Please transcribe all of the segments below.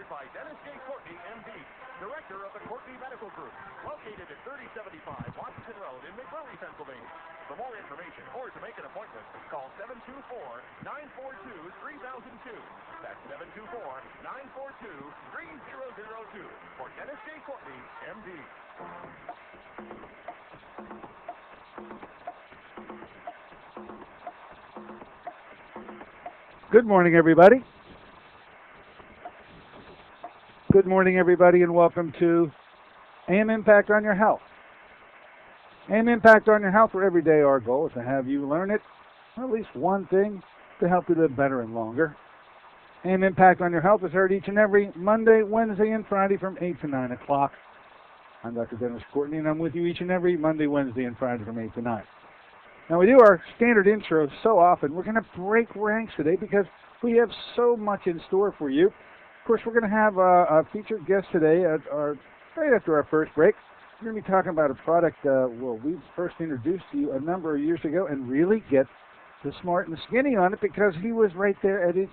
by Dennis J. Courtney, M.D., Director of the Courtney Medical Group, located at 3075 Washington Road in McMurray, Pennsylvania. For more information or to make an appointment, call 724-942-3002. That's 724-942-3002 for Dennis J. Courtney, M.D. Good morning, everybody. Good morning, everybody, and welcome to AM Impact on Your Health. AM Impact on Your Health, where every day our goal is to have you learn it, or at least one thing, to help you live better and longer. AM Impact on Your Health is heard each and every Monday, Wednesday, and Friday from 8 to 9 o'clock. I'm Dr. Dennis Courtney, and I'm with you each and every Monday, Wednesday, and Friday from 8 to 9. Now, we do our standard intros so often. We're going to break ranks today because we have so much in store for you. Of course, we're going to have a featured guest today right after our first break. We're going to be talking about a product we first introduced to you a number of years ago and really get the smart and skinny on it because he was right there at its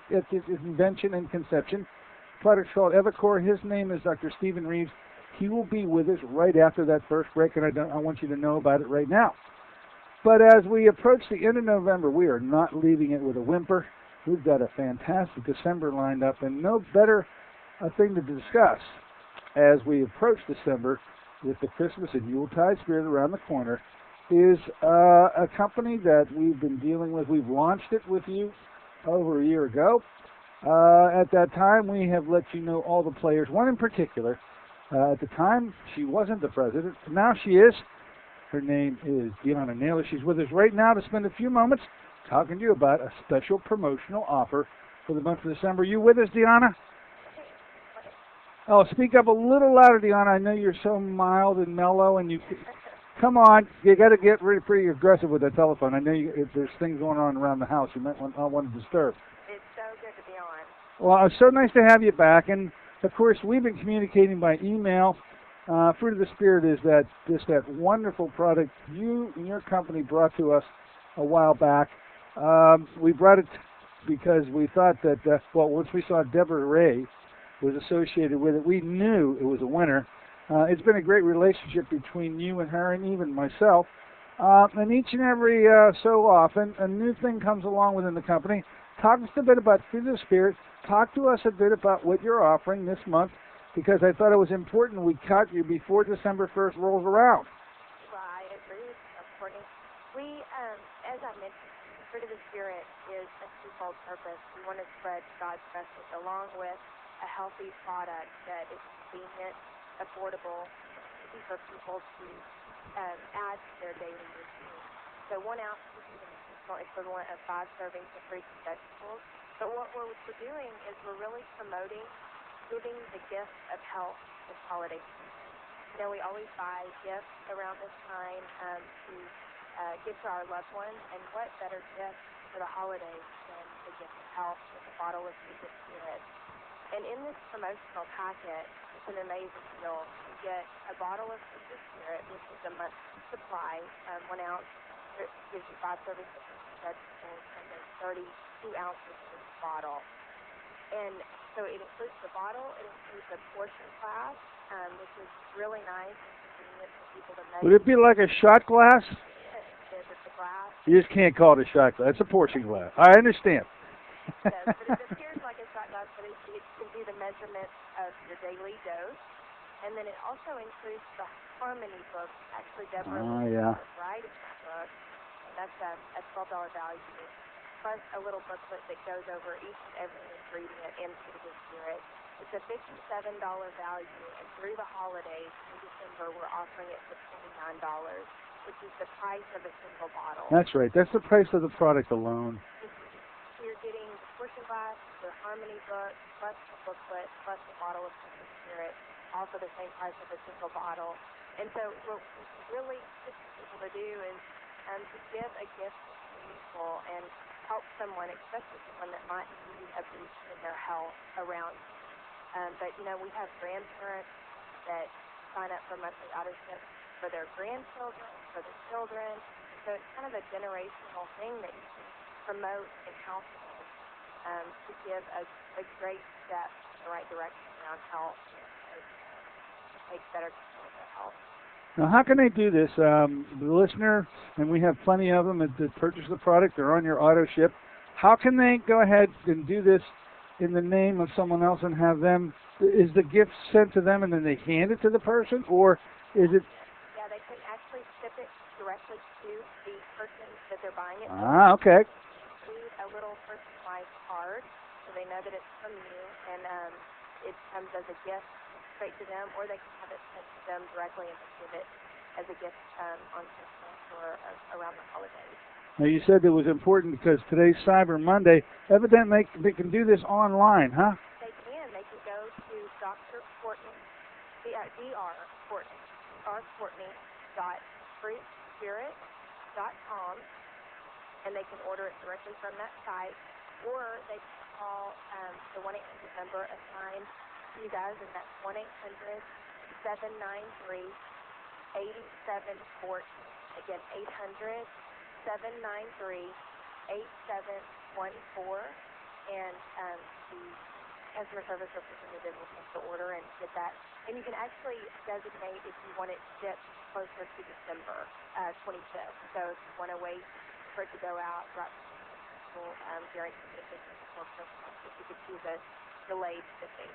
invention and conception. The product's called EPICOR. His name is Dr. Stephen Reeves. He will be with us right after that first break, and I want you to know about it right now. But as we approach the end of November, we are not leaving it with a whimper. We've got a fantastic December lined up, and no better thing to discuss as we approach December with the Christmas and Yuletide spirit around the corner is a company that we've been dealing with. We've launched it with you over a year ago. At that time, we have let you know all the players. One in particular, at the time, she wasn't the president. Now she is. Her name is Deanna Naylor. She's with us right now to spend a few moments talking to you about a special promotional offer for the month of December. You with us, Deanna? Oh, speak up a little louder, Deanna. I know you're so mild and mellow, and you come on. You got to get pretty aggressive with that telephone. I know if there's things going on around the house, you might not want to disturb. It's so good to be on. Well, it's so nice to have you back, and of course, we've been communicating by email. Fruit of the Spirit is that wonderful product you and your company brought to us a while back. We brought it because we thought that, once we saw Deborah Ray was associated with it, we knew it was a winner. It's been a great relationship between you and her and even myself. And each and every so often, a new thing comes along within the company. Talk to us a bit about Fruit of the Spirit. Talk to us a bit about what you're offering this month, because I thought it was important we caught you before December 1st rolls around. Well, I agree with you, Courtney. We, as I mentioned, Fruit of the Spirit is a twofold purpose. We want to spread God's message along with a healthy product that is convenient, affordable, easy for people to add to their daily routine. So 1 ounce is the nutritional equivalent of 5 servings of fruits and vegetables. But what we're doing is we're really promoting giving the gift of health this holiday season. You know, we always buy gifts around this time to give to our loved ones, and what better gift for the holidays than the gift of health with a bottle of Fruit of the Spirit. And in this promotional packet, it's an amazing deal. You get a bottle of Fruit of the Spirit, which is a month's supply. 1 ounce gives you 5 servings of fruits and vegetables, and there's 32 ounces in this bottle. And so it includes the bottle, it includes a portion glass, which is really nice and convenient for people to measure. Would it be like a shot glass? It's a glass. You just can't call it a shot glass. It's a portion glass. I understand. Yes, but it appears like a shot glass, but it can do the measurement of your daily dose. And then it also includes the Harmony book. Actually, Deborah was writing that book, and that's a $12 value. Plus a little booklet that goes over each and every ingredient in Fruit of the Spirit. It's a $57 value, and through the holidays in December, we're offering it for $29, which is the price of a single bottle. That's right. That's the price of the product alone. So you're getting the portion glass, the Harmony book, plus the booklet, plus the bottle of Fruit of the Spirit, all for the same price of a single bottle. And so what we really push people to do is to give a gift that's meaningful and help someone, especially someone that might need a boost in their health around. But, you know, we have grandparents that sign up for monthly auto-ships for their grandchildren, for their children. So it's kind of a generational thing that you can promote in households. to give a great step in the right direction around health and take better control of their health. Now, how can they do this? The listener, and we have plenty of them that purchase the product, they're on your auto ship. How can they go ahead and do this in the name of someone else and have them, is the gift sent to them and then they hand it to the person, or is it? Yeah, they can actually ship it directly to the person that they're buying it. Okay. Include a little personalized card so they know that it's from you, and it comes as a gift straight to them, or they can have it sent to them directly and give it as a gift on Christmas or around the holidays. Now, you said it was important because today's Cyber Monday. Evidently, they can do this online, huh? They can. They can go to Dr. Courtney, Dr. Courtney.fruitspirit.com, and they can order it directly from that site, or they can call the 1-800 number assigned to you guys, and that's 1-800-793-8714. Again, 800-793-8714, and the customer service representative will take the order and get that. And you can actually designate if you want it shipped closer to December 25th. So if you want to wait for it to go out right during before Christmas, if you could choose a delayed shipping.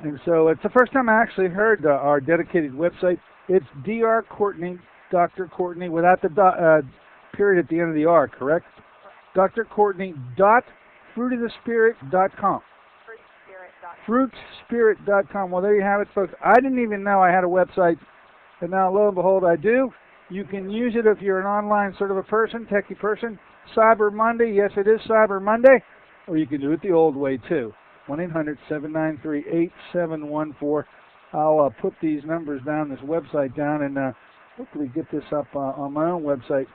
And so it's the first time I actually heard our dedicated website. It's Dr. Courtney, Dr. Courtney, without the period at the end of the R, correct? drcourtney.fruitofthespirit.com. Fruitspirit.com. Well, there you have it, folks. I didn't even know I had a website, and now, lo and behold, I do. You can use it if you're an online sort of a person, techie person. Cyber Monday, yes, it is Cyber Monday. Or you can do it the old way, too. 1-800-793-8714. I'll put these numbers down, this website down, and hopefully get this up on my own website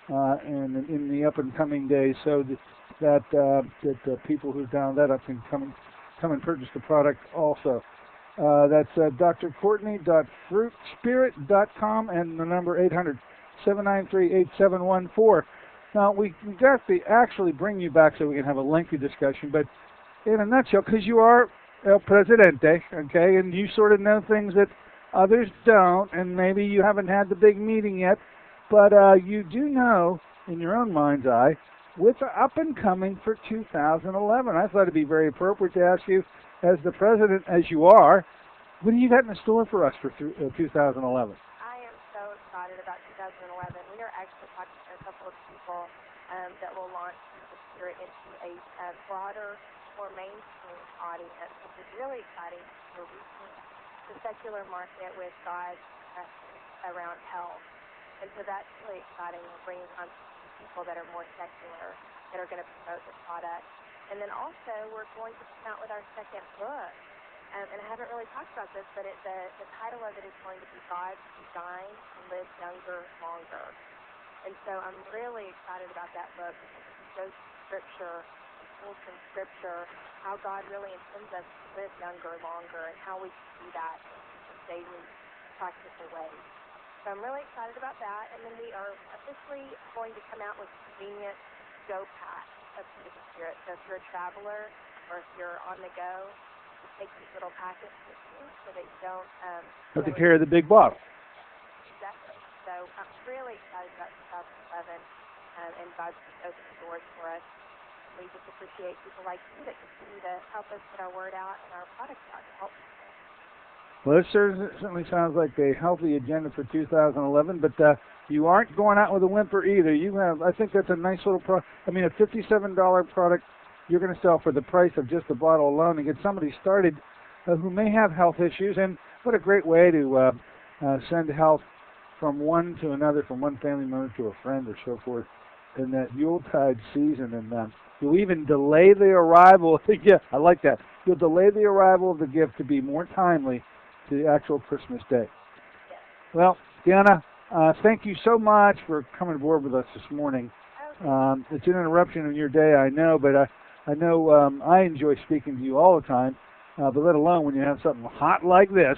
and in the up-and-coming days so that people who download that up can come and purchase the product also. That's drcourtney.fruitspirit.com and the number 800-793-8714. Now, we got to actually bring you back so we can have a lengthy discussion, but in a nutshell, because you are El Presidente, okay, and you sort of know things that others don't, and maybe you haven't had the big meeting yet, but you do know, in your own mind's eye, what's up and coming for 2011. I thought it'd be very appropriate to ask you, as the president, as you are, what do you got in store for us for 2011? I am so excited about 2011. We are actually talking to a couple of people that will launch the Spirit into a broader, more mainstream audience, which is really exciting. We're reaching the secular market with God's around health. And so that's really exciting. We're bringing on people that are more secular, that are going to promote the product. And then also, we're going to come out with our second book. And I haven't really talked about this, but the title of it is going to be God's Design to Live Younger, Longer. And so I'm really excited about that book because it shows Scripture, pulls from Scripture, how God really intends us to live younger, longer, and how we can do that in daily, practical ways. So I'm really excited about that. And then we are officially going to come out with convenient go packs of the Spirit. So if you're a traveler or if you're on the go, take these little packets with you so that you don't have to carry the big bottle. Exactly. So I'm really excited about 2011 and God's opening doors for us. We just appreciate people like you that continue to help us get our word out and our products out to help people. Well, this certainly sounds like a healthy agenda for 2011, but you aren't going out with a whimper either. You have, I think that's a nice little a $57 product you're going to sell for the price of just the bottle alone and get somebody started who may have health issues. And what a great way to send health from one to another, from one family member to a friend or so forth in that Yuletide season. And you'll even delay the arrival. Yeah, I like that. You'll delay the arrival of the gift to be more timely to the actual Christmas day. Well, Deanna, thank you so much for coming aboard with us this morning. It's an interruption in your day, I know, but I know I enjoy speaking to you all the time, but let alone when you have something hot like this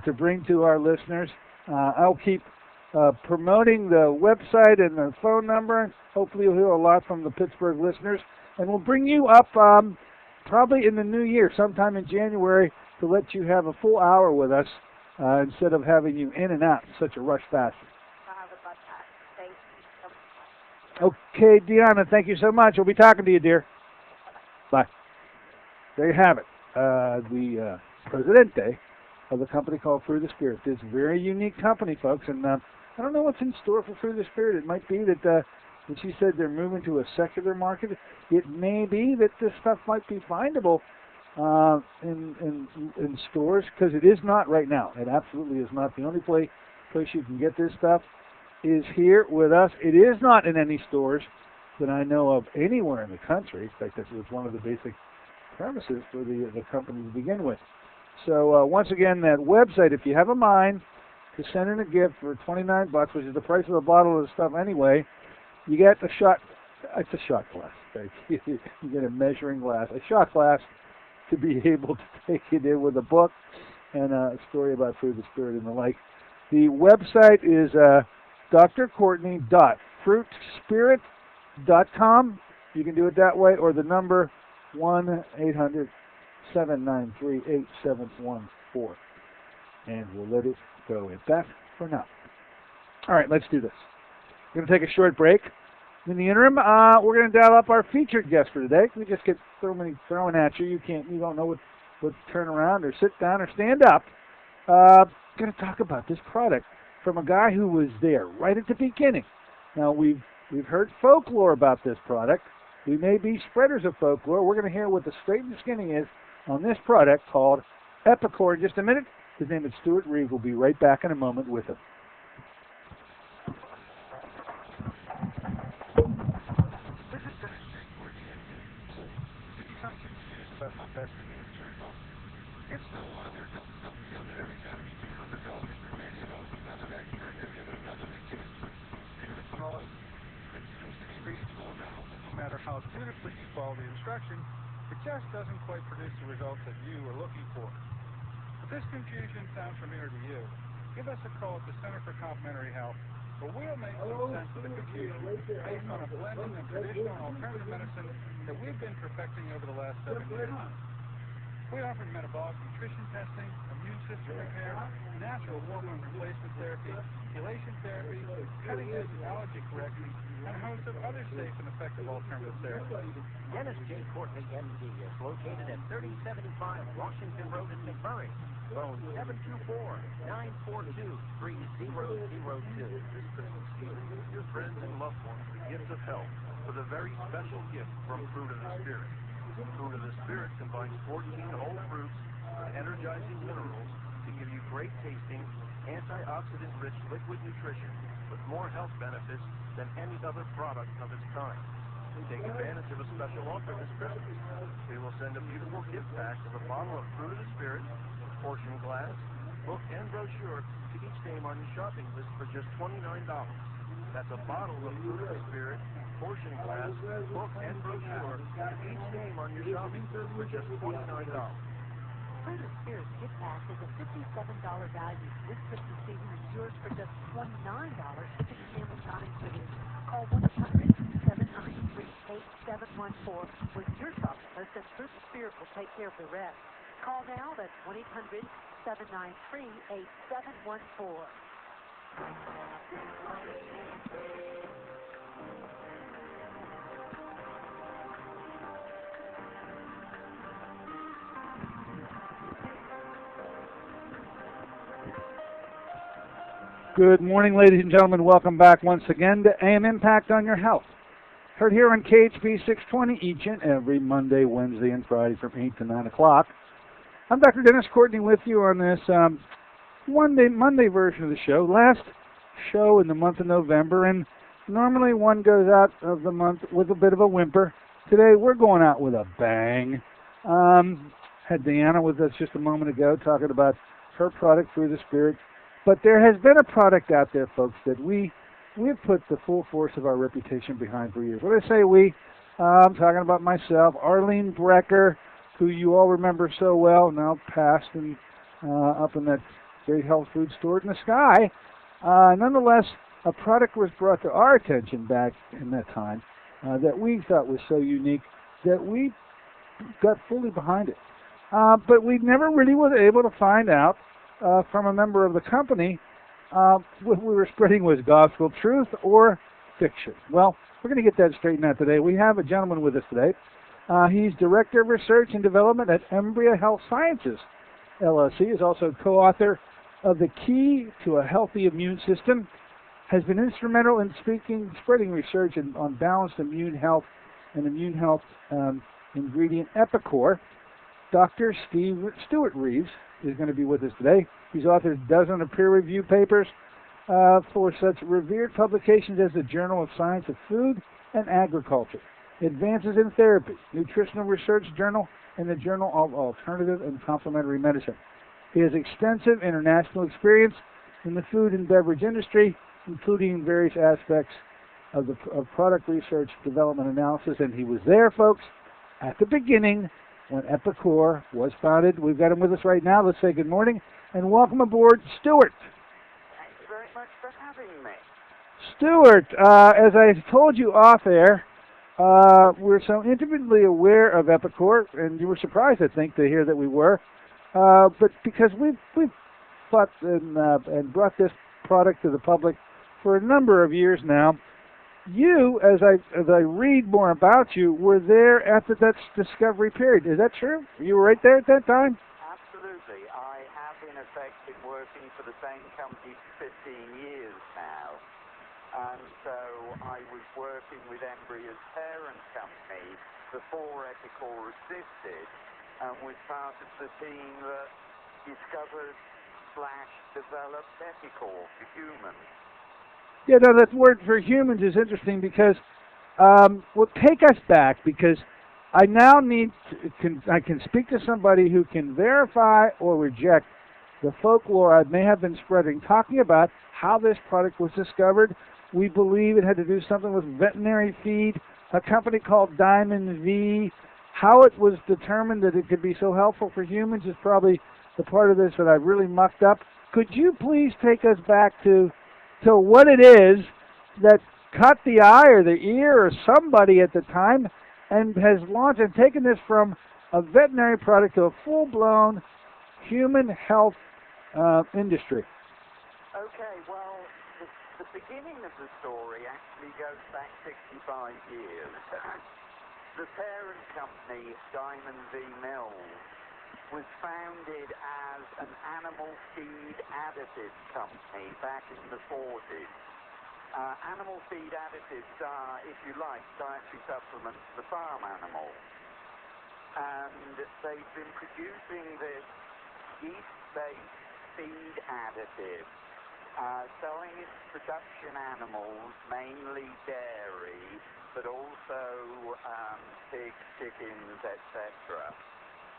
to bring to our listeners. I'll keep promoting the website and the phone number. Hopefully you'll hear a lot from the Pittsburgh listeners. And we'll bring you up probably in the new year, sometime in January, to let you have a full hour with us instead of having you in and out in such a rush fashion. I would love that. Thank you so much. Okay, Deanna, thank you so much. We'll be talking to you, dear. Bye. There you have it. The Presidente of the company called Fruit of the Spirit. This very unique company, folks, and I don't know what's in store for Fruit of the Spirit. It might be that when she said they're moving to a secular market, it may be that this stuff might be findable in stores, because it is not right now. It absolutely is not. The only place you can get this stuff is here with us. It is not in any stores that I know of anywhere in the country. In fact, this was one of the basic premises for the company to begin with. So once again, that website, if you have a mind to send in a gift for $29, which is the price of a bottle of the stuff anyway, you get a shot. It's a shot glass. Okay? You get a measuring glass, a shot glass, to be able to take it in with a book and a story about Fruit of the Spirit and the like. The website is drcourtney.fruitspirit.com. You can do it that way, or the number 1-800-793-8714. And we'll let it go at that for now. All right, let's do this. We're going to take a short break. In the interim, we're going to dial up our featured guest for today. We just get so many thrown at you. You don't know what to turn around or sit down or stand up. Going to talk about this product from a guy who was there right at the beginning. Now, we've heard folklore about this product. We may be spreaders of folklore. We're going to hear what the straight and skinny is on this product called EPICOR in just a minute. His name is Stuart Reeves. We'll be right back in a moment with him. No matter how beautifully you follow the instructions, it just doesn't quite produce the results that you are looking for. If this confusion sounds familiar to you, give us a call at the Center for Complementary Health, where we'll make some sense of the confusion based on a blending of traditional and alternative medicine that we've been perfecting over the last 7 years. We offer metabolic nutrition testing, immune system repair, natural hormone replacement therapy, chelation therapy, cutting-edge allergy correction, and a host of other safe and effective alternative therapies. Dennis J. Courtney, MD, is located at 3075 Washington Road in McMurray. Phone 724-942-3002. This Christmas season, give your friends and loved ones the gift of health with a very special gift from Fruit of the Spirit. Fruit of the Spirit combines 14 whole fruits with energizing minerals to give you great tasting, antioxidant-rich liquid nutrition with more health benefits than any other product of its kind. Take advantage of a special offer this Christmas. We will send a beautiful gift pack of a bottle of Fruit of the Spirit, portion glass, book, and brochure to each name on your shopping list for just $29. That's a bottle of Fruit of the Spirit, portion glass, book, and brochure to each name on your shopping list for just $29. Fruit of Spirit gift pack is a $57 value. This Christmas season is yours for just $29. Shipping and handling not included. Call 1-800-793-8714 with your shopping list, and Fruit of Spirit will take care of the rest. Call now. That's 1-800-793-8714. Good morning, ladies and gentlemen. Welcome back once again to AM Impact on Your Health. Heard here on KHP 620 each and every Monday, Wednesday, and Friday from 8 to 9 o'clock. I'm Dr. Dennis Courtney with you on this Monday version of the show. Last show in the month of November, and normally one goes out of the month with a bit of a whimper. Today we're going out with a bang. Had Deanna with us just a moment ago talking about her product, Fruit of the Spirit. But there has been a product out there, folks, that we've put the full force of our reputation behind for years. When I say we, I'm talking about myself, Arlene Brecker, who you all remember so well, now passed and up in that great health food store in the sky. Nonetheless, a product was brought to our attention back in that time that we thought was so unique that we got fully behind it. But we never really was able to find out from a member of the company what we were spreading was gospel truth or fiction. Well, we're going to get that straightened out today. We have a gentleman with us today. He's Director of Research and Development at Embria Health Sciences, LLC. Is also co-author of The Key to a Healthy Immune System. Has been instrumental in spreading research on balanced immune health and immune health ingredient EPICOR. Dr. Stuart Reeves is going to be with us today. He's authored dozens of peer-reviewed papers for such revered publications as the Journal of Science of Food and Agriculture, Advances in Therapy, Nutritional Research Journal, and the Journal of Alternative and Complementary Medicine. He has extensive international experience in the food and beverage industry, including various aspects of product research, development, analysis, and he was there, folks, at the beginning when EPICOR was founded. We've got him with us right now. Let's say good morning and welcome aboard, Stuart. Thank you very much for having me. Stuart, as I told you off air, we're so intimately aware of EPICOR, and you were surprised, I think, to hear that we were, but because we've fought and brought this product to the public for a number of years now. You, as I read more about you, were there after that discovery period. Is that true? You were right there at that time? Absolutely. I have, in effect, been working for the same company for 15 years now. And so I was working with Embria's parent company before EPICOR existed and was part of the team that discovered/developed EPICOR for humans. Yeah, no, that word for humans is interesting because, well, take us back because I now I can speak to somebody who can verify or reject the folklore I may have been spreading, talking about how this product was discovered. We believe it had to do something with veterinary feed, a company called Diamond V. How it was determined that it could be so helpful for humans is probably the part of this that I've really mucked up. Could you please take us back to what it is that caught the eye or the ear or somebody at the time and has launched and taken this from a veterinary product to a full-blown human health industry? Okay, well, the beginning of the story actually goes back 65 years. The parent company, Diamond V Mills, was founded as an animal feed additive company back in the 40s. Animal feed additives are, if you like, dietary supplements for farm animals. And they've been producing this yeast-based feed additive, selling it to production animals, mainly dairy, but also pigs, chickens, etc.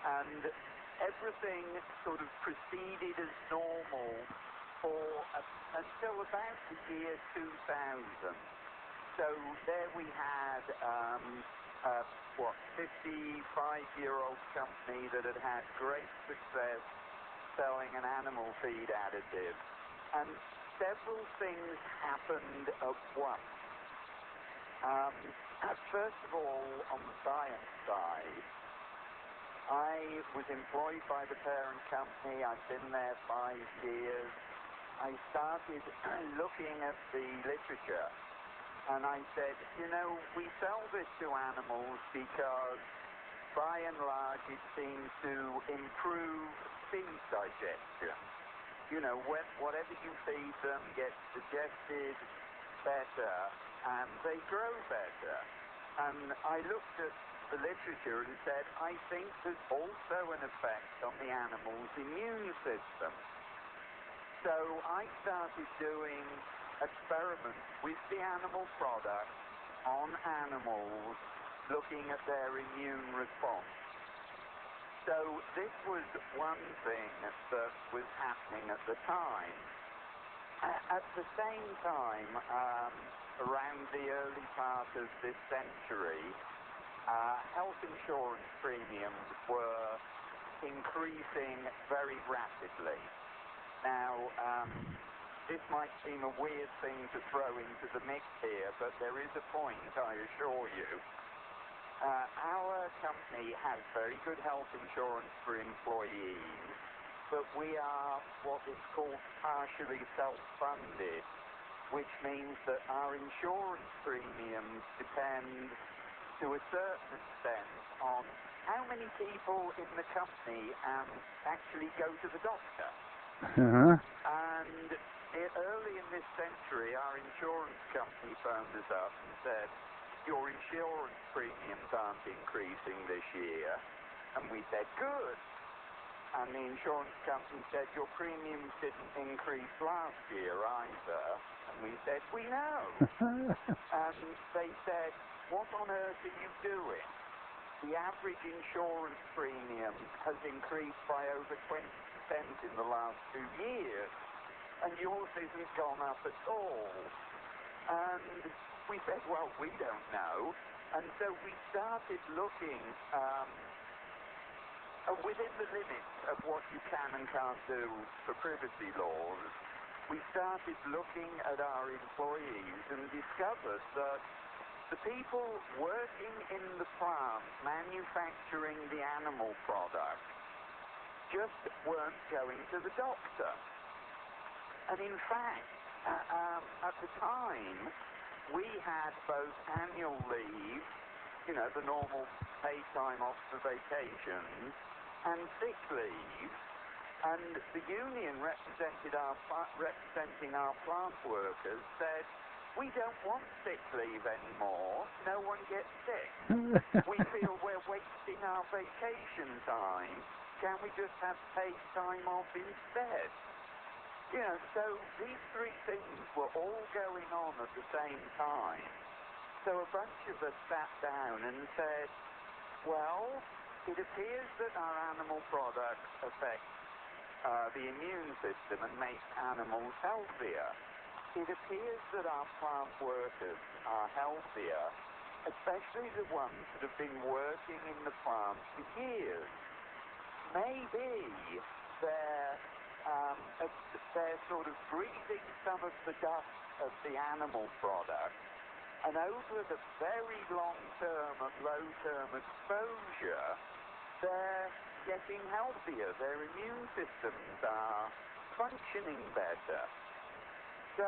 And everything sort of proceeded as normal until about the year 2000. So there we had a 55-year-old company that had had great success selling an animal feed additive. And several things happened at once. First of all, on the science side, I was employed by the parent company. I'd been there 5 years. I started looking at the literature, and I said, you know, we sell this to animals because, by and large, it seems to improve feed digestion. You know, whatever you feed them gets digested better, and they grow better. And I looked at the literature and said, I think there's also an effect on the animal's immune system. So I started doing experiments with the animal product on animals, looking at their immune response. So this was one thing that was happening at the time. At the same time, around the early part of this century, health insurance premiums were increasing very rapidly. Now, this might seem a weird thing to throw into the mix here, but there is a point, I assure you. our company has very good health insurance for employees, but we are what is called partially self-funded, which means that our insurance premiums depend to a certain extent on how many people in the company actually go to the doctor. Uh-huh. And early in this century, our insurance company phoned us up and said, your insurance premiums aren't increasing this year. And we said, good. And the insurance company said, your premiums didn't increase last year either. And we said, we know. And they said, what on earth are you doing? The average insurance premium has increased by over 20% in the last 2 years, and yours isn't gone up at all. And we said, well, we don't know. And so we started looking within the limits of what you can and can't do for privacy laws. We started looking at our employees and discovered that the people working in the plant manufacturing the animal product just weren't going to the doctor. And in fact, at the time, we had both annual leave, you know, the normal paid time off for vacations, and sick leave. And the union representing our plant workers said, we don't want sick leave anymore. No one gets sick. We feel we're wasting our vacation time. Can we just have paid time off instead? You know, so these three things were all going on at the same time. So a bunch of us sat down and said, well, it appears that our animal products affect the immune system and make animals healthier. It appears that our plant workers are healthier, especially the ones that have been working in the plant for years. Maybe they're sort of breathing some of the dust of the animal product, and over the very long-term and low-term exposure, they're getting healthier. Their immune systems are functioning better. So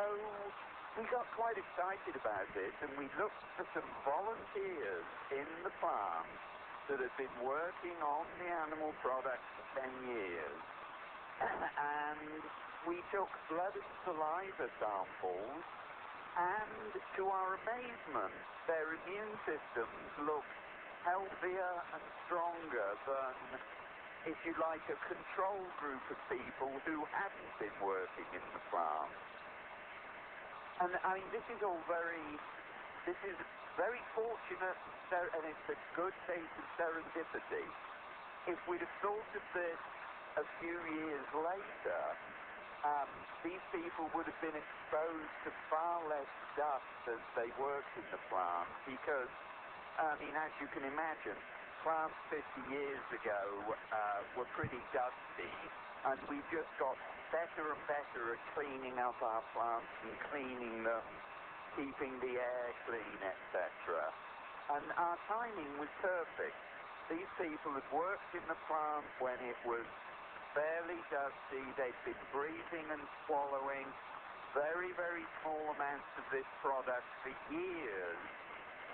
we got quite excited about this, and we looked for some volunteers in the plant that had been working on the animal products for 10 years. And we took blood and saliva samples, and to our amazement, their immune systems looked healthier and stronger than, if you like, a control group of people who hadn't been working in the plant. And I mean, this is very fortunate, and it's a good case of serendipity. If we'd have thought of this a few years later, these people would have been exposed to far less dust as they worked in the plant, because, I mean, as you can imagine, plants 50 years ago were pretty dusty, and we just got better and better at cleaning up our plants and cleaning them, keeping the air clean, etc. And our timing was perfect. These people had worked in the plant when it was fairly dusty. They'd been breathing and swallowing very, very small amounts of this product for years.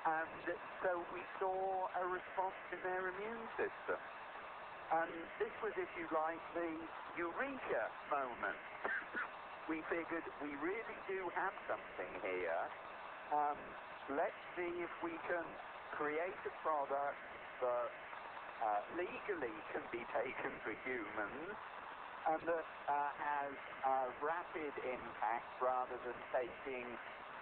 And so we saw a response in their immune system. And this was, if you like, the eureka moment. We figured we really do have something here. Let's see if we can create a product that legally can be taken for humans and that has a rapid impact rather than taking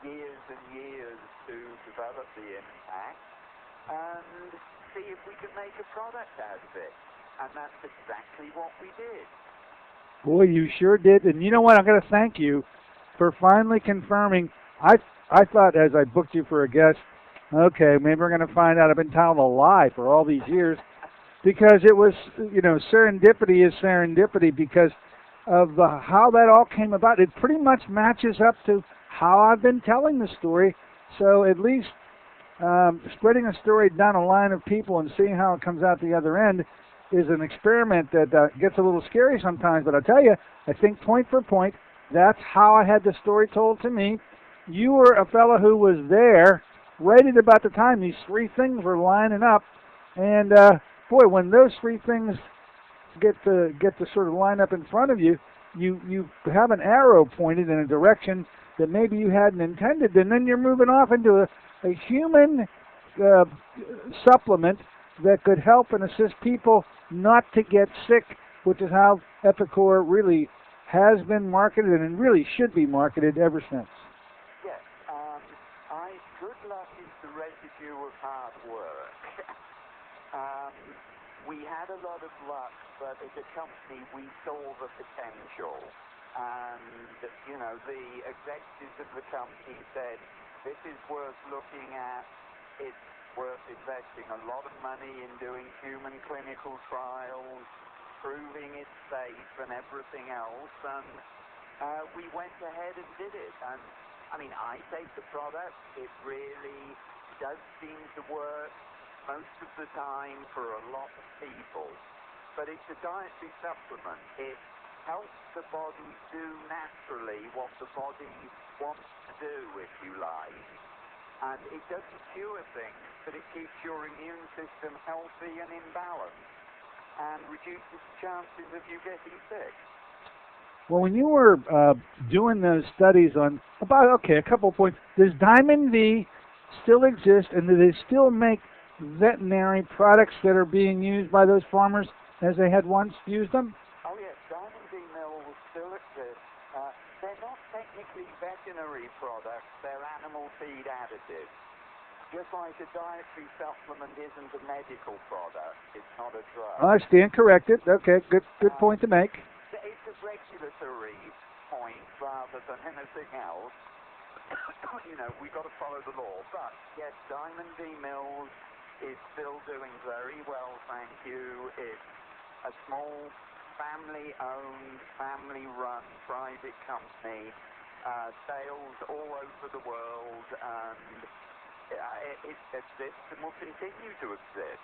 years and years to develop the impact, and see if we can make a product out of it. And that's exactly what we did. Boy, you sure did. And you know what? I'm going to thank you for finally confirming. I thought as I booked you for a guest, okay, maybe we're going to find out I've been telling a lie for all these years, because it was, you know, serendipity is serendipity because of how that all came about. It pretty much matches up to how I've been telling the story. So at least spreading a story down a line of people and seeing how it comes out the other end is an experiment that gets a little scary sometimes. But I'll tell you, I think point for point, that's how I had the story told to me. You were a fellow who was there right at about the time these three things were lining up. And boy, when those three things get to sort of line up in front of you, you have an arrow pointed in a direction that maybe you hadn't intended, and then you're moving off into a human supplement that could help and assist people not to get sick, which is how EPICOR really has been marketed and really should be marketed ever since. Yes, good luck is the residue of hard work. We had a lot of luck, but as a company, we saw the potential. And, you know, the executives of the company said, this is worth looking at. It's worth investing a lot of money in doing human clinical trials, proving it's safe and everything else. And we went ahead and did it. And, I mean, I take the product. It really does seem to work most of the time for a lot of people. But it's a dietary supplement. It helps the body do naturally what the body wants to do, if you like. And it doesn't cure things, but it keeps your immune system healthy and in balance and reduces the chances of you getting sick. Well, when you were doing those studies on a couple of points, does Diamond V still exist, and do they still make veterinary products that are being used by those farmers as they had once used them? Oh yes, Diamond V mills still exist. They're not technically veterinary products, they're animal feed additives. Just like a dietary supplement isn't a medical product, it's not a drug. I stand corrected. Okay, good point to make. It's a regulatory point rather than anything else. You know, we've got to follow the law. But yes, Diamond V mills is still doing very well, thank you. It's a small, family-owned, family-run private company, sales all over the world, and it exists and will continue to exist.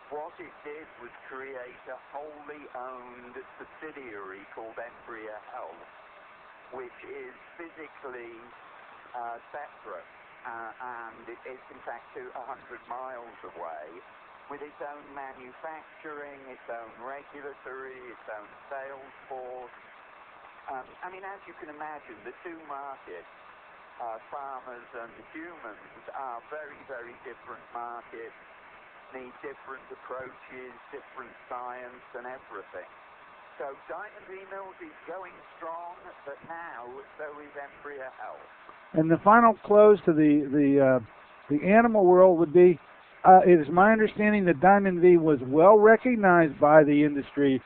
What it did was create a wholly owned subsidiary called Embria Health, which is physically separate. And it's in fact 100 miles away, with its own manufacturing, its own regulatory, its own sales force. I mean, as you can imagine, the two markets, farmers and humans, are very, very different markets, need different approaches, different science and everything. So Diamond V mills is going strong, but now so is Embria Health. And the final close to the animal world would be, it is my understanding that Diamond V was well recognized by the industry,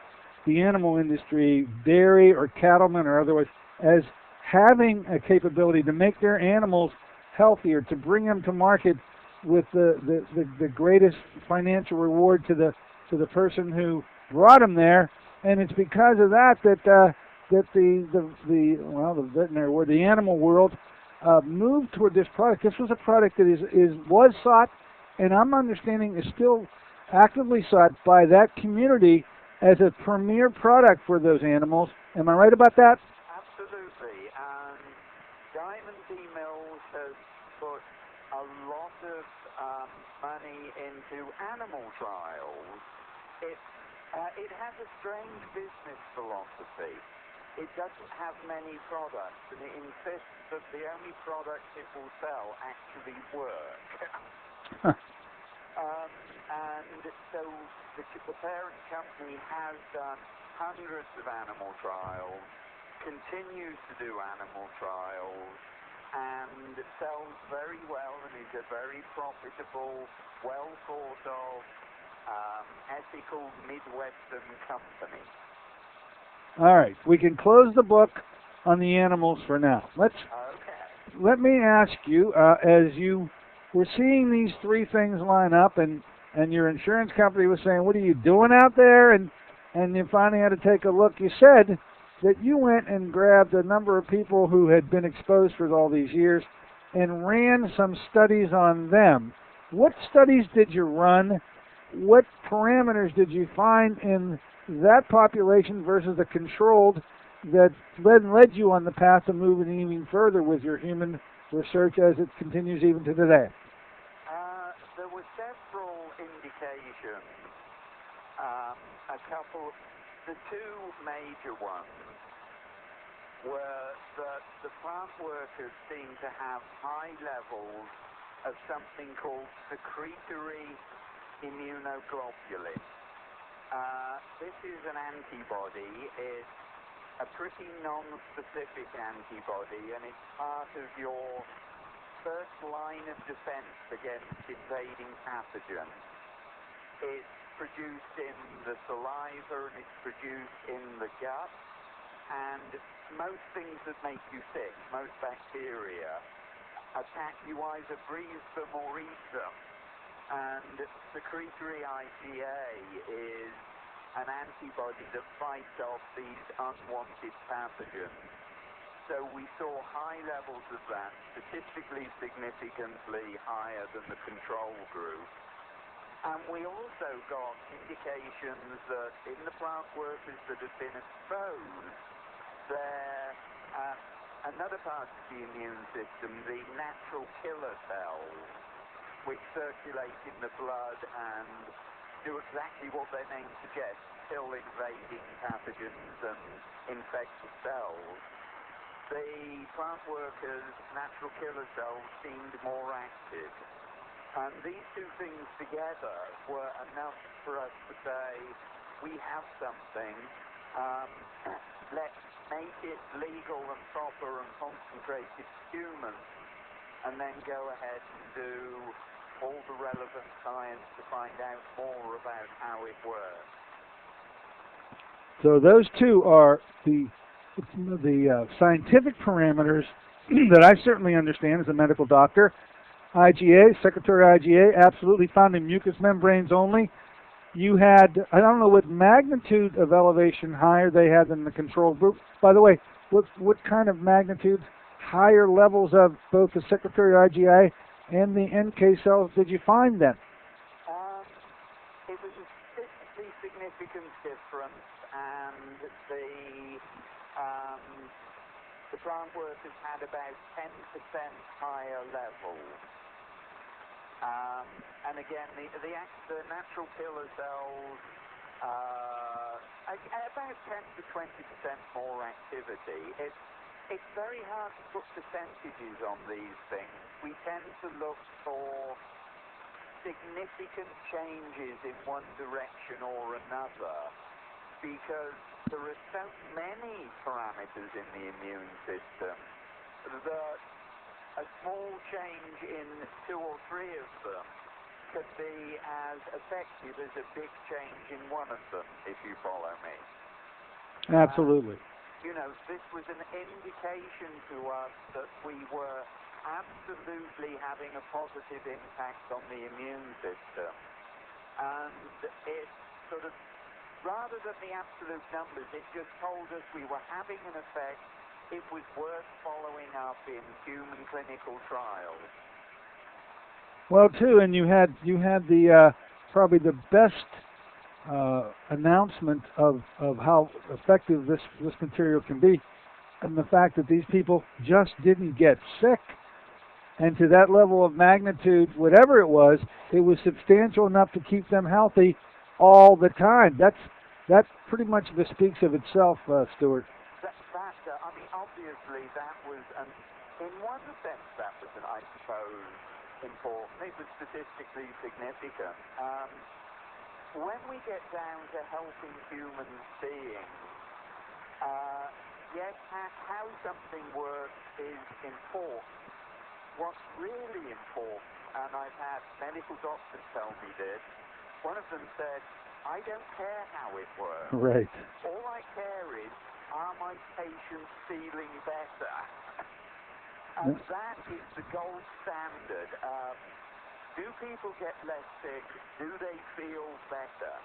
the animal industry, dairy or cattlemen or otherwise, as having a capability to make their animals healthier, to bring them to market with the greatest financial reward to the person who brought them there. And it's because of that the veterinary world, the animal world, moved toward this product. This was a product that was sought, and I'm understanding is still actively sought by that community as a premier product for those animals. Am I right about that? Absolutely. And Diamond V mills has put a lot of money into animal trials. It has a strange business philosophy. It doesn't have many products, and it insists that the only products it will sell actually work. And so the parent company has done hundreds of animal trials, continues to do animal trials, and sells very well and is a very profitable, well thought of, ethical Midwestern company. All right, we can close the book on the animals for now. Let me ask you, as you were seeing these three things line up, and your insurance company was saying, "What are you doing out there?" and you finally had to take a look. You said that you went and grabbed a number of people who had been exposed for all these years and ran some studies on them. What studies did you run? What parameters did you find in that population versus the controlled that led you on the path to moving even further with your human research as it continues even to today? There were several indications. The two major ones were that the plant workers seemed to have high levels of something called secretory immunoglobulin. This is an antibody. It's a pretty non-specific antibody, and it's part of your first line of defense against invading pathogens. It's produced in the saliva and it's produced in the gut, and most things that make you sick, most bacteria, attack you, either breathe them or eat them. And secretory IgA is an antibody that fights off these unwanted pathogens. So we saw high levels of that, statistically significantly higher than the control group. And we also got indications that in the plant workers that had been exposed, another part of the immune system, the natural killer cells, which circulate in the blood and do exactly what their name suggests, kill invading pathogens and infected cells. The plant workers' natural killer cells seemed more active. And these two things together were enough for us to say, we have something, let's make it legal and proper and concentrated humans, and then go ahead and do all the relevant science to find out more about how it works. So those two are the scientific parameters that I certainly understand as a medical doctor. IgA, secretory IgA, absolutely found in mucous membranes only. You had, I don't know what magnitude of elevation higher they had than the control group. By the way, what kind of magnitude higher levels of both the secretory IgA and the NK cells did you find then? It was a statistically significant difference, and the plant workers had about 10% higher levels. And again, the natural killer cells, about 10 to 20% more activity. It's very hard to put percentages on these things. We tend to look for significant changes in one direction or another, because there are so many parameters in the immune system that a small change in 2 or 3 of them could be as effective as a big change in one of them, if you follow me. Absolutely. This was an indication to us that we were absolutely having a positive impact on the immune system. And it sort of, rather than the absolute numbers, it just told us we were having an effect. It was worth following up in human clinical trials. Well, too, and you had the probably the best announcement of how effective this material can be, and the fact that these people just didn't get sick, and to that level of magnitude, whatever it was substantial enough to keep them healthy all the time. That pretty much bespeaks of itself, Stuart. Obviously that was, in one sense, that was, I suppose, important. It was statistically significant. When we get down to helping human beings, yes, how something works is important. What's really important, and I've had medical doctors tell me this, one of them said, I don't care how it works. Right. All I care is, are my patients feeling better? And that is the gold standard. Do people get less sick? Do they feel better?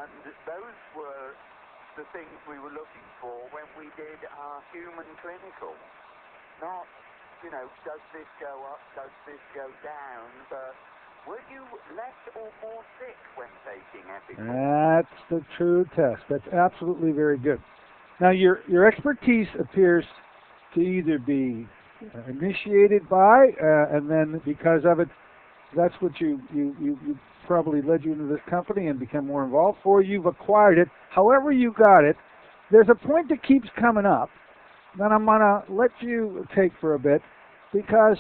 And those were the things we were looking for when we did our human clinical. Not you know, does this go up, does this go down, but were you less or more sick when taking EPICOR? That's the true test. That's absolutely very good. Now, your expertise appears to either be initiated by, and then because of it, that's what you probably led you into this company and become more involved, or you've acquired it. However you got it, there's a point that keeps coming up that I'm going to let you take for a bit, because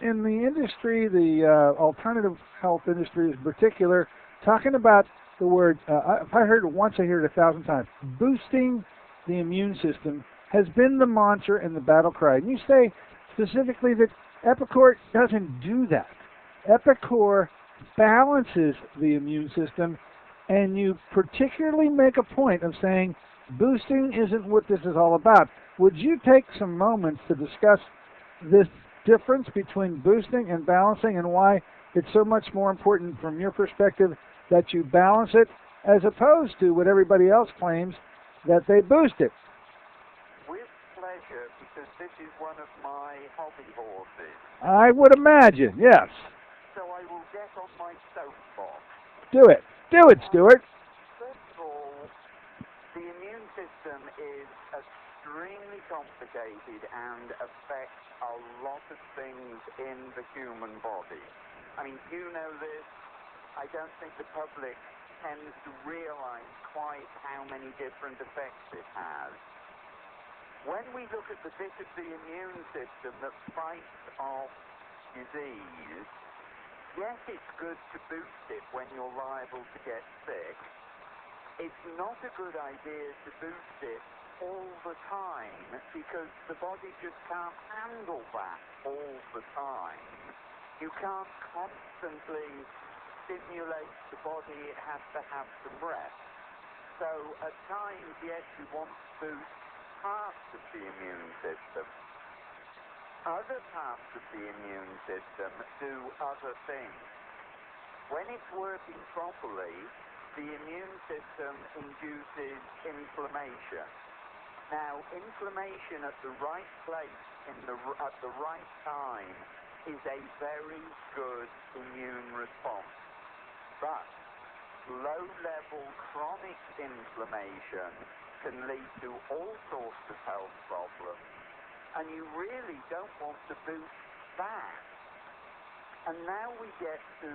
in the industry, the alternative health industry in particular, talking about the word, if I heard it once, I hear it 1,000 times, boosting the immune system has been the mantra and the battle cry. And you say specifically that EPICOR doesn't do that. EPICOR balances the immune system, and you particularly make a point of saying boosting isn't what this is all about. Would you take some moments to discuss this difference between boosting and balancing, and why it's so much more important from your perspective that you balance it as opposed to what everybody else claims that they boost it? With pleasure, because this is one of my hobby horses. I would imagine, yes. So I will get on my soapbox. Do it. Do it, Stuart. First of all, the immune system is extremely complicated and affects a lot of things in the human body. I mean, you know this. I don't think the public tends to realize quite how many different effects it has. When we look at the bit of the immune system that fights off disease, yes, it's good to boost it when you're liable to get sick. It's not a good idea to boost it all the time, because the body just can't handle that all the time. You can't constantly stimulate the body, it has to have some rest. So at times, yes, you want to boost parts of the immune system. Other parts of the immune system do other things. When it's working properly, the immune system induces inflammation. Now, inflammation at the right place at the right time is a very good immune response. But low-level chronic inflammation can lead to all sorts of health problems, and you really don't want to boost that. And now we get to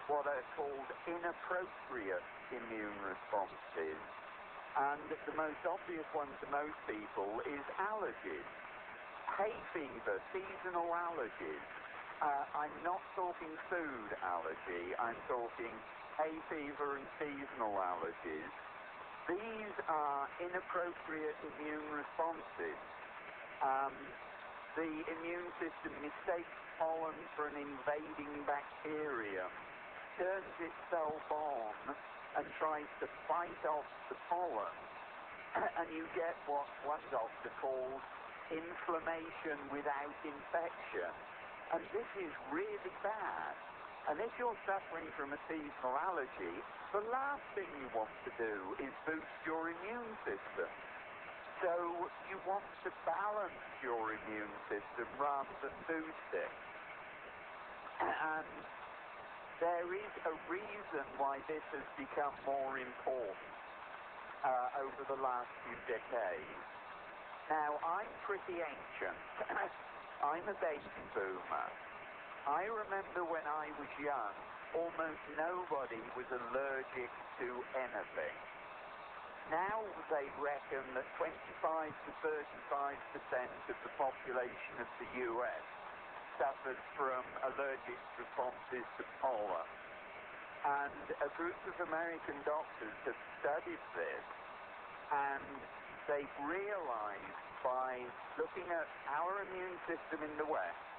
what are called inappropriate immune responses. And the most obvious one to most people is allergies. Hay fever, seasonal allergies. I'm not talking food allergy, I'm talking hay fever and seasonal allergies. These are inappropriate immune responses. The immune system mistakes pollen for an invading bacterium, turns itself on and tries to fight off the pollen, and you get what one doctor calls inflammation without infection. And this is really bad. And if you're suffering from a seasonal allergy, the last thing you want to do is boost your immune system. So you want to balance your immune system rather than boost it. And there is a reason why this has become more important over the last few decades. Now, I'm pretty ancient. I'm a baby boomer. I remember when I was young, almost nobody was allergic to anything. Now they reckon that 25 to 35% of the population of the US suffered from allergic responses to pollen. And a group of American doctors have studied this, and they've realized by looking at our immune system in the West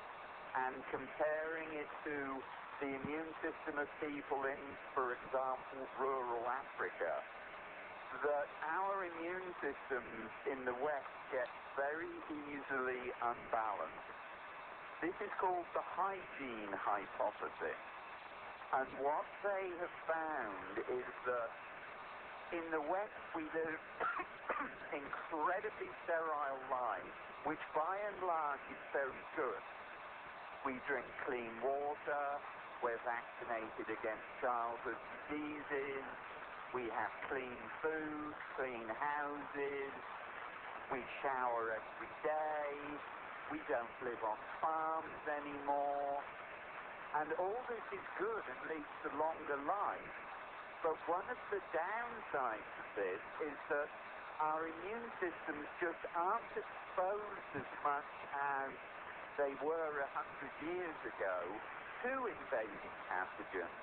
and comparing it to the immune system of people in, for example, rural Africa, that our immune systems in the West get very easily unbalanced. This is called the hygiene hypothesis. And what they have found is that in the West we live incredibly sterile lives, which by and large is very good. We drink clean water, we're vaccinated against childhood diseases, we have clean food, clean houses, we shower every day, we don't live on farms anymore, and all this is good and leads to longer lives. But one of the downsides of this is that our immune systems just aren't exposed as much as they were 100 years ago to invading pathogens.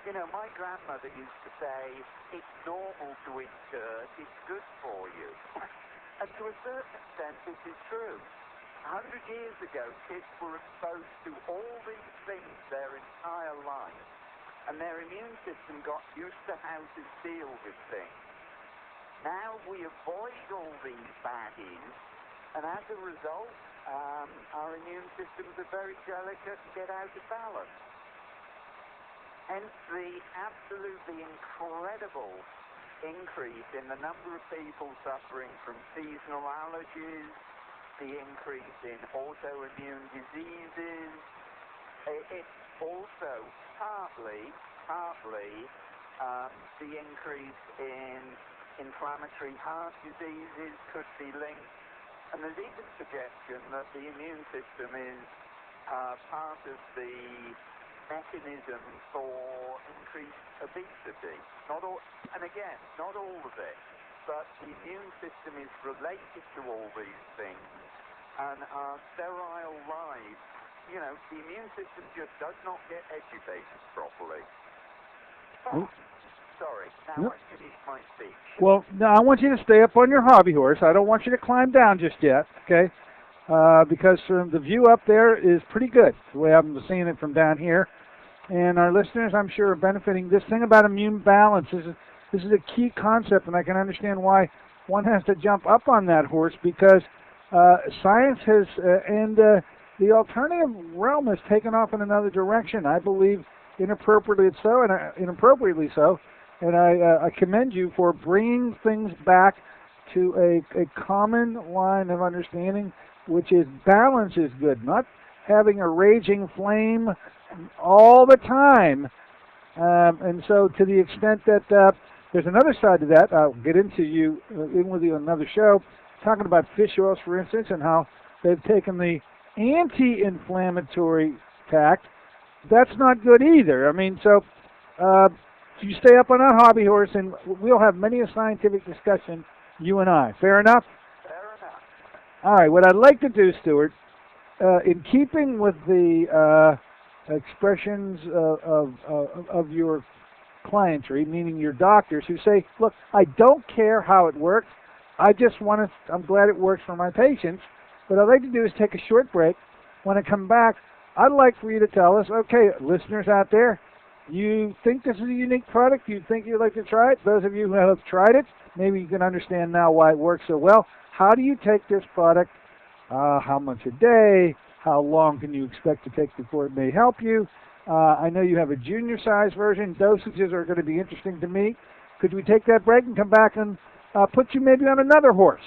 You know, my grandmother used to say, it's normal to eat dirt, it's good for you. And to a certain extent, this is true. 100 years ago, kids were exposed to all these things their entire life, and their immune system got used to how to deal with things. Now we avoid all these baddies, and as a result, our immune systems are very delicate and get out of balance. Hence the absolutely incredible increase in the number of people suffering from seasonal allergies, the increase in autoimmune diseases. It's also partly the increase in inflammatory heart diseases could be linked. And there's even suggestion that the immune system is part of the mechanism for increased obesity. Not all of it, but the immune system is related to all these things. And our sterile lives, you know, the immune system just does not get educated properly. Oh, sorry, now I've finished my speech. Well, now I want you to stay up on your hobby horse. I don't want you to climb down just yet, okay? Because the view up there is pretty good, the way I'm seeing it from down here. And our listeners, I'm sure, are benefiting. This thing about immune balance is a key concept, and I can understand why one has to jump up on that horse, because science has, and the alternative realm has taken off in another direction. I believe inappropriately so, and I commend you for bringing things back to a common line of understanding, which is balance is good, not having a raging flame all the time. And so to the extent that there's another side to that, I'll get into with you on another show, talking about fish oils, for instance, and how they've taken the anti-inflammatory tact. That's not good either. I mean, so you stay up on that hobby horse, and we'll have many a scientific discussion, you and I. Fair enough? Fair enough. All right, what I'd like to do, Stuart, in keeping with the expressions of your clientry, meaning your doctors who say, look, I don't care how it works, I'm glad it works for my patients. What I'd like to do is take a short break. When I come back, I'd like for you to tell us, okay, listeners out there, you think this is a unique product? You think you'd like to try it? Those of you who have tried it, maybe you can understand now why it works so well. How do you take this product? How much a day? How long can you expect to take before it may help you? I know you have a junior size version. Dosages are going to be interesting to me. Could we take that break and come back and put you maybe on another horse?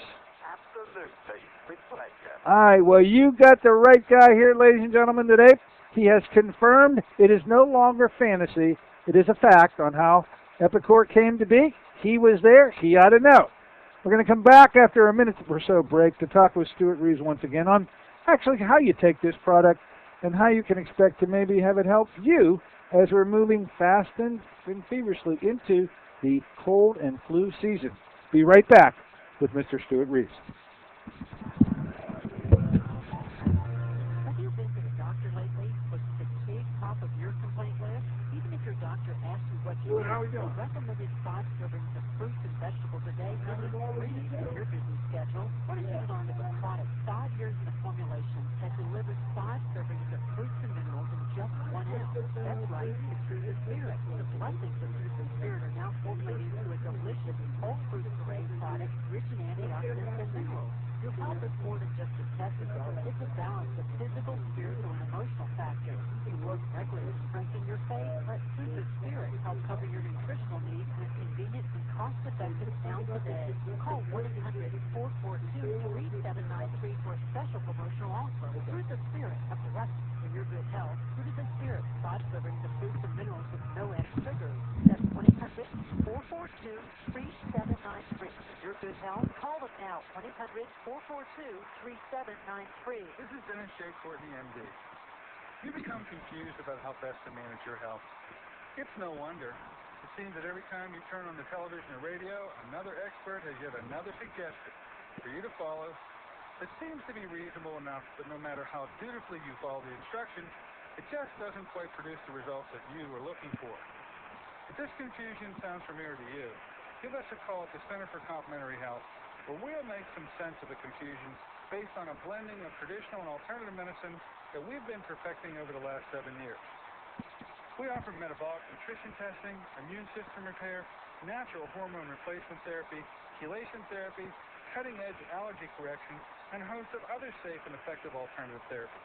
Absolutely. With pleasure. All right. Well, you got the right guy here, ladies and gentlemen, today. He has confirmed it is no longer fantasy. It is a fact on how EPICOR came to be. He was there. He ought to know. We're going to come back after a minute or so break to talk with Stuart Reeves once again on actually how you take this product and how you can expect to maybe have it help you as we're moving fast and feverishly into the cold and flu season. Be right back with Mr. Stuart Reeves. Have you been to the doctor lately? Was fatigue top of your complaint list? Even if your doctor asks you what you need, the recommended 5 servings of fruits and vegetables a day isn't really for your busy schedule. What if you learned of a product 5 years in the formulation that delivers 5 servings of fruits and minerals in just 1 ounce? That's right, the Truth and Spirit. The blessings of Truth and Spirit are now formulated into a delicious whole fruit parade product rich in antioxidants and minerals. house today. Call 1-800-442-3793 for a special promotional offer. Fruit the Spirit of the rest for your good health. Fruit of the Spirit, God delivering the fruits and minerals with no added sugars. That's 1-800-442-3793. Your good health. Call them now. 1-800-442-3793. This is Dennis J. Courtney, MD. You become confused about how best to manage your health. It's no wonder. It seems that every time you turn on the television or radio, another expert has yet another suggestion for you to follow that seems to be reasonable enough that no matter how dutifully you follow the instructions, it just doesn't quite produce the results that you were looking for. If this confusion sounds familiar to you, give us a call at the Center for Complementary Health, where we'll make some sense of the confusion based on a blending of traditional and alternative medicine that we've been perfecting over the last 7 years. We offer metabolic nutrition testing, immune system repair, natural hormone replacement therapy, chelation therapy, cutting-edge allergy correction, and a host of other safe and effective alternative therapies.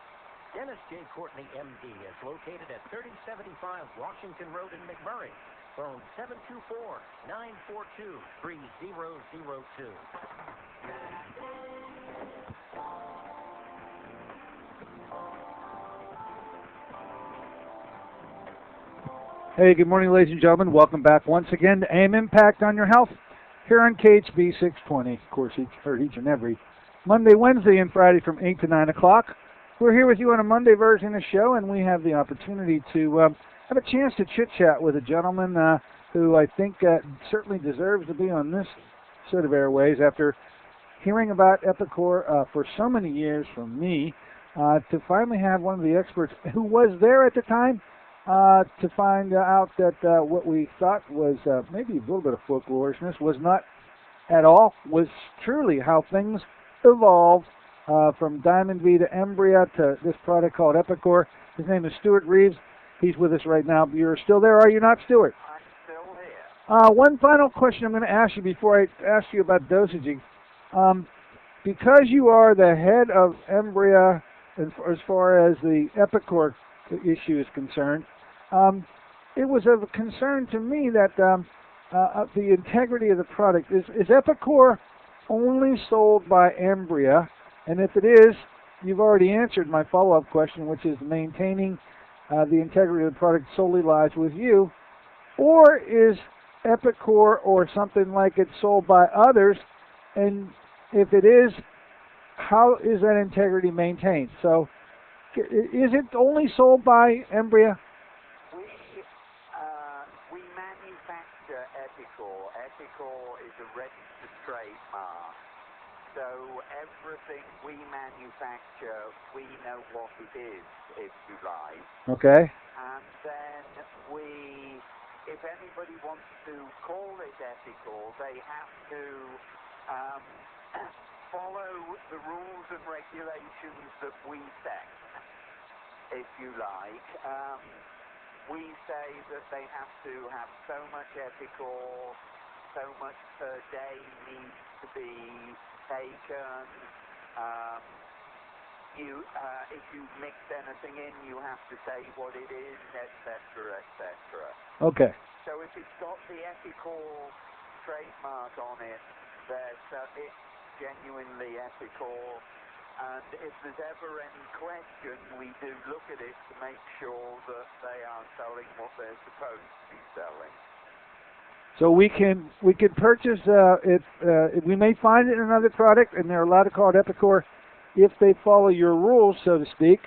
Dennis J. Courtney, MD, is located at 3075 Washington Road in McMurray. Phone 724-942-3002. Hey, good morning, ladies and gentlemen. Welcome back once again to AM Impact on Your Health here on KHB 620. Of course, heard each and every Monday, Wednesday, and Friday from 8 to 9 o'clock. We're here with you on a Monday version of the show, and we have the opportunity to have a chance to chit-chat with a gentleman who I think certainly deserves to be on this set of airways after hearing about EPICOR for so many years from me, to finally have one of the experts who was there at the time to find out that what we thought was maybe a little bit of folklorishness was not at all, was truly how things evolved from Diamond V to Embria to this product called EPICOR. His name is Stuart Reeves. He's with us right now. You're still there, are you not, Stuart? I'm still here. One final question I'm going to ask you before I ask you about dosaging. Because you are the head of Embria as far as the EPICOR issue is concerned, it was of concern to me that the integrity of the product. Is EPICOR only sold by Embria? And if it is, you've already answered my follow-up question, which is maintaining the integrity of the product solely lies with you. Or is EPICOR or something like it sold by others? And if it is, how is that integrity maintained? So is it only sold by Embria? We manufacture EPICOR. EPICOR is a registered trademark. So everything we manufacture, we know what it is, if you like. Okay. And then if anybody wants to call it EPICOR, they have to follow the rules and regulations that we set, if you like. We say that they have to have so much EPICOR, so much per day needs to be taken. If you mix anything in, you have to say what it is, etc., etc. Okay. So if it's got the EPICOR trademark on it, it's genuinely EPICOR. And if there's ever any question, we do look at it to make sure that they are selling what they're supposed to be selling. So we can purchase it. We may find it in another product, and they're allowed to call it EPICOR if they follow your rules, so to speak.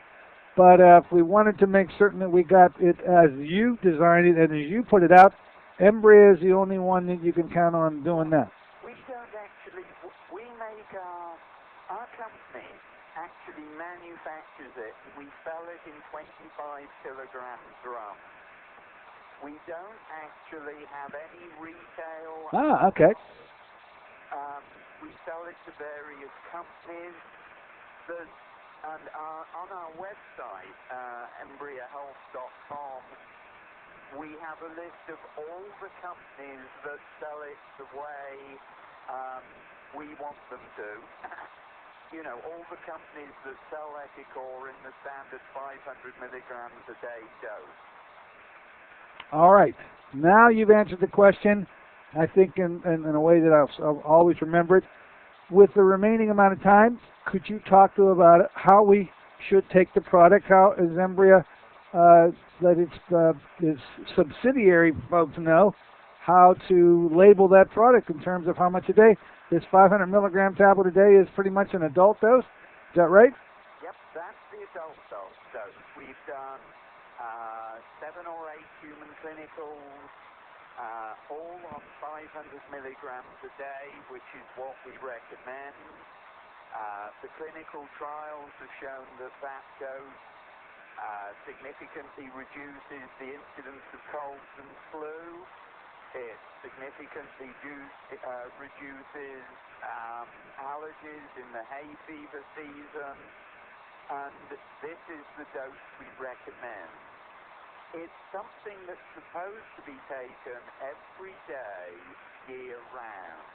But if we wanted to make certain that we got it as you designed it and as you put it out, Embria is the only one that you can count on doing that. We don't actually. We make our company actually manufactures it. We sell it in 25 kilogram drums. We don't actually have any retail. Okay. We sell it to various companies. On our website, embriahealth.com, we have a list of all the companies that sell it the way we want them to. You know, all the companies that sell EPICOR in the standard 500 milligrams a day dose. All right. Now you've answered the question. I think in a way that I'll always remember it. With the remaining amount of time, could you talk to about how we should take the product, how Zembria, let its subsidiary folks know how to label that product in terms of how much a day? This 500 milligram tablet a day is pretty much an adult dose. Is that right? Yep, that's the adult dose. We've done 7 or 8 human clinicals, all on 500 milligrams a day, which is what we recommend. The clinical trials have shown that that dose significantly reduces the incidence of colds and flu. It significantly reduces allergies in the hay fever season, and this is the dose we recommend. It's something that's supposed to be taken every day, year-round.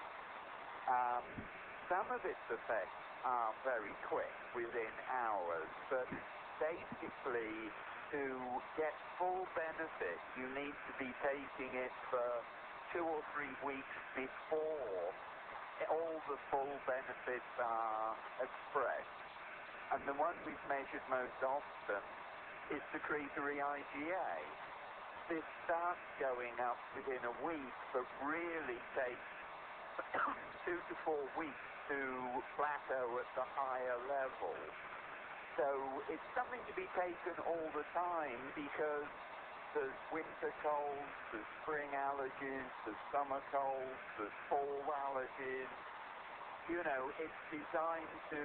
Some of its effects are very quick, within hours, but basically to get full benefit, you need to be taking it for 2 or 3 weeks before all the full benefits are expressed. And the one we've measured most often is secretory IgA. This starts going up within a week, but really takes 2 to 4 weeks to plateau at the higher level. So it's something to be taken all the time because there's winter colds, there's spring allergies, there's summer colds, there's fall allergies. You know, it's designed to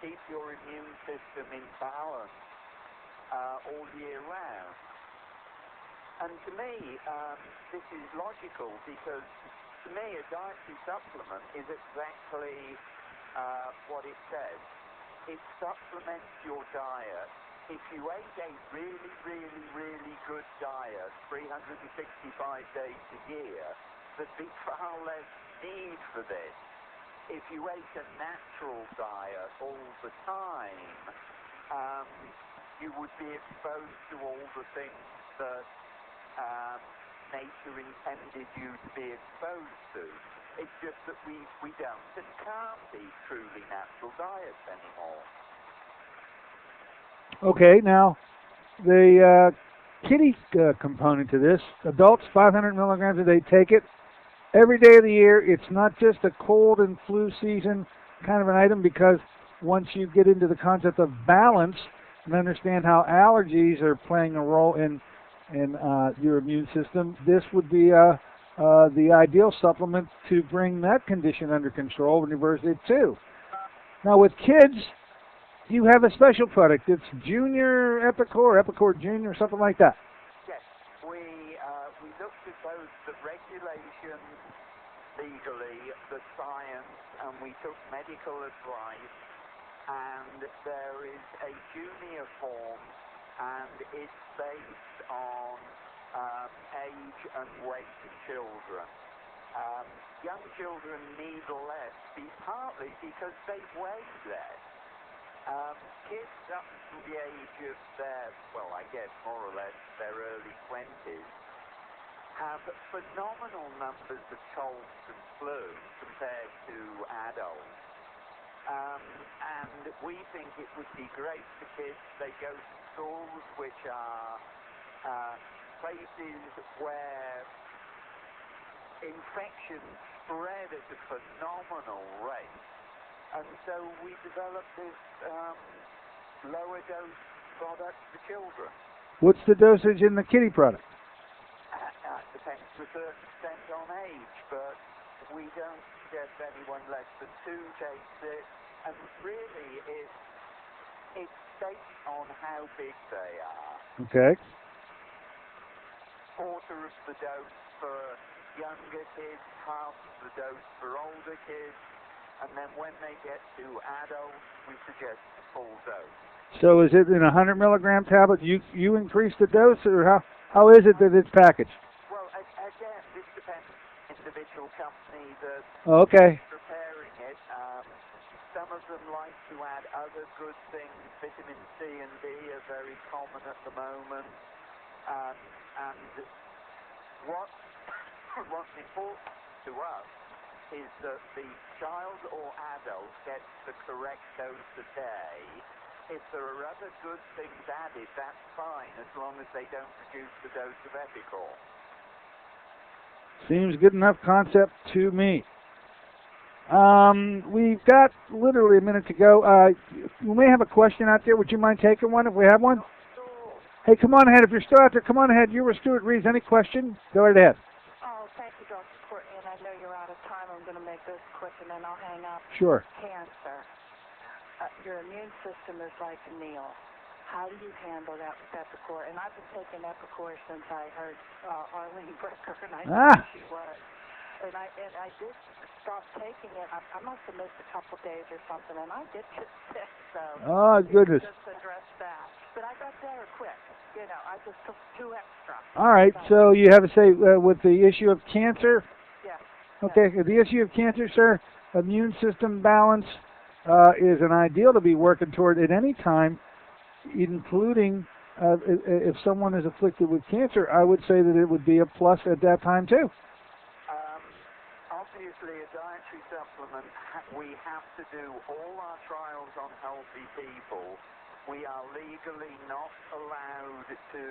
keep your immune system in balance all year round. And to me, this is logical because to me a dietary supplement is exactly what it says. It supplements your diet. If you ate a really, really, really good diet 365 days a year, there'd be far less need for this. If you ate a natural diet all the time, you would be exposed to all the things that nature intended you to be exposed to. It's just that we don't and can't be truly natural diets anymore. Okay, now the kitty component to this, adults 500 milligrams a day, take it every day of the year. It's not just a cold and flu season kind of an item, because once you get into the concept of balance and understand how allergies are playing a role in your immune system, this would be the ideal supplement to bring that condition under control and reverse it too. Now with kids, you have a special product. It's Junior EPICOR, EPICOR Junior, something like that. Yes, we looked at both the regulations legally, the science, and we took medical advice, and there is a junior form, and it's based on age and weight of children. Young children need less, partly because they weigh less. Kids up to the age of more or less their early 20s, have phenomenal numbers of colds and flu compared to adults. And we think it would be great for kids. They go to schools which are places where infections spread at a phenomenal rate. And so we developed this lower dose product for children. What's the dosage in the kitty product? Depends to a certain extent on age, but we don't suggest anyone less than 2 takes it, and really it's based on how big they are. Okay. Quarter of the dose for younger kids, half of the dose for older kids, and then when they get to adults, we suggest a full dose. So is it in a 100 milligram tablet? You increase the dose, or how is it that it's packaged? Well, again, this depends on the individual company that's preparing it. Some of them like to add other good things. Vitamin C and D are very common at the moment. And what's important to us is that the child or adult gets the correct dose a day. If there are other good things added, that's fine, as long as they don't reduce the dose of EPICOR. Seems good enough concept to me. We've got literally a minute to go. We may have a question out there. Would you mind taking one if we have one? Hey, come on ahead. If you're still out there, come on ahead. You're with Stuart Reeves. Any question? Go right ahead. Oh, thank you, Dr. Courtney, and I know you're out of time. I'm going to make this quick, and then I'll hang up. Sure. Cancer. Your immune system is like a meal. How do you handle that with EPICOR? And I've been taking EPICOR since I heard Arlene Bricker, and I knew who she was. And I did stop taking it. I must have missed a couple days or something, and I did get sick. So oh, goodness. Just address that. But I got better quick. You know, I just took 2 extra. All right. So you have to say with the issue of cancer. Yes. Okay. The issue of cancer, sir. Immune system balance is an ideal to be working toward at any time, including if someone is afflicted with cancer. I would say that it would be a plus at that time too. Obviously, a dietary supplement, we have to do all our trials on healthy people. We are legally not allowed to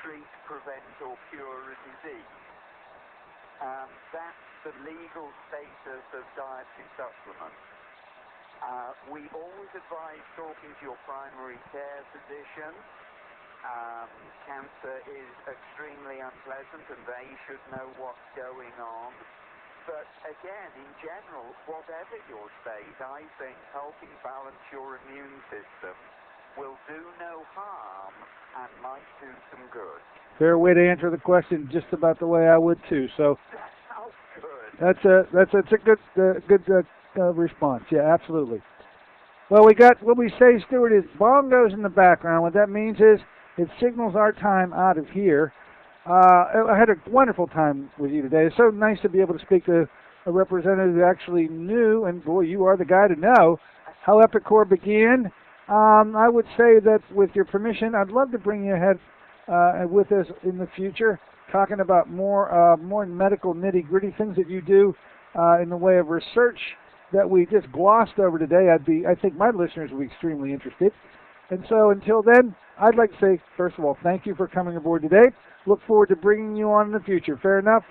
treat, prevent, or cure a disease. That's the legal status of dietary supplements. We always advise talking to your primary care physician. Cancer is extremely unpleasant, and they should know what's going on. But again, in general, whatever your state, I think helping balance your immune system will do no harm and might do some good. Fair way to answer the question, just about the way I would too. So Oh, good. that's a good response. Yeah, absolutely. Well, we got what we say, Stuart, is bongos in the background. What that means is it signals our time out of here. I had a wonderful time with you today. It's so nice to be able to speak to a representative who actually knew, and boy, you are the guy to know, how EPICOR began. I would say that with your permission, I'd love to bring you ahead with us in the future, talking about more medical nitty-gritty things that you do in the way of research that we just glossed over today. I think my listeners will be extremely interested. And so until then, I'd like to say, first of all, thank you for coming aboard today. Look forward to bringing you on in the future. Fair enough?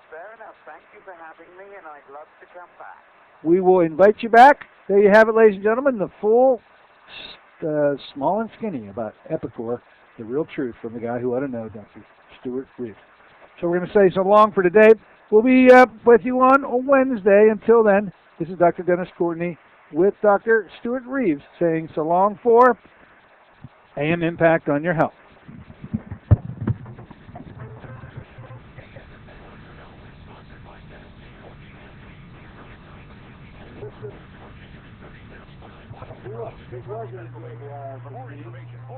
Fair enough. Thank you for having me, and I'd love to come back. We will invite you back. There you have it, ladies and gentlemen, the full, small and skinny about EPICOR, the real truth from the guy who ought to know, Dr. Stuart Reeves. So we're going to say so long for today. We'll be with you on Wednesday. Until then, this is Dr. Dennis Courtney with Dr. Stuart Reeves saying so long for AM Impact on Your Health.